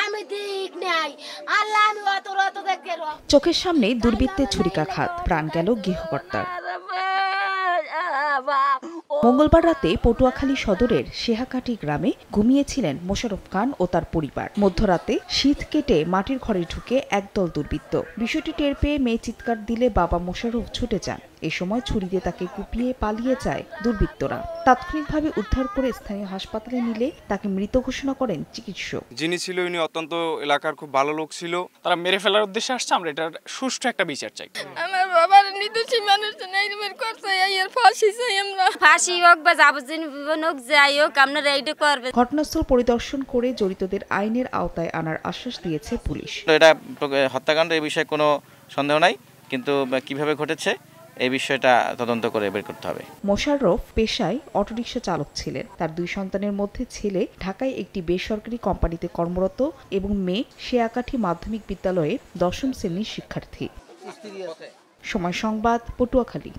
আমি ঠিক নাই, আল্লাহ আমি অত রত দেখে। চোখের সামনে দুর্বৃত্তের ছুরিকাঘাত, প্রাণ গেল গৃহকর্তার। মঙ্গলবার রাতে পটুয়াখালী সদরের শেহাকাটি গ্রামে ঘুমিয়েছিলেন মোশাররফ খান ও তার পরিবার। মধ্যরাতে শীত কেটে মাটির ঘরে ঢুকে একদল দুর্বৃত্ত। বিষয়টি টের পেয়ে মেয়ে চিৎকার দিলে বাবা মোশাররফ ছুটে যান। এ সময় ছুরি দিয়ে তাকে কুপিয়ে পালিয়ে যায় দুর্বৃত্তরা। তাৎক্ষণিকভাবে উদ্ধার করে স্থানীয় হাসপাতালে নিলে তাকে মৃত ঘোষণা করেন চিকিৎসক। যিনি ছিল উনি অত্যন্ত এলাকার খুব ভালো লোক ছিল। তারা মেরে ফেলার উদ্দেশ্যে আসছে, আমরা এটার সুষ্ঠু একটা বিচার চাই। আমার বাবার নির্দোষী মানুষ নাই করছে, এর ফাঁসি চাই আমরা। ফাঁসি হোক বা যাবজ্জীবন হোক, যাই হোক আপনারা এইটা করবেন। ঘটনাস্থল পরিদর্শন করে জড়িতদের আইনের আওতায় আনার আশ্বাস দিয়েছে পুলিশ। এটা হত্যাকাণ্ড, এই বিষয়ে কোনো সন্দেহ নাই, কিন্তু কিভাবে ঘটেছে এই বিষয়টা তদন্ত করে বের করতে হবে। মোশাররফ পেশায় অটোরিকশা চালক ছিলেন। তার 2 সন্তানের মধ্যে ছেলে ঢাকায় একটি বেসরকারি কোম্পানিতে কর্মরত এবং মেয়ে শেয়াকাঠি মাধ্যমিক বিদ্যালয়ে 10ম শ্রেণীর শিক্ষার্থী। সময় সংবাদ, পটুয়াখালী।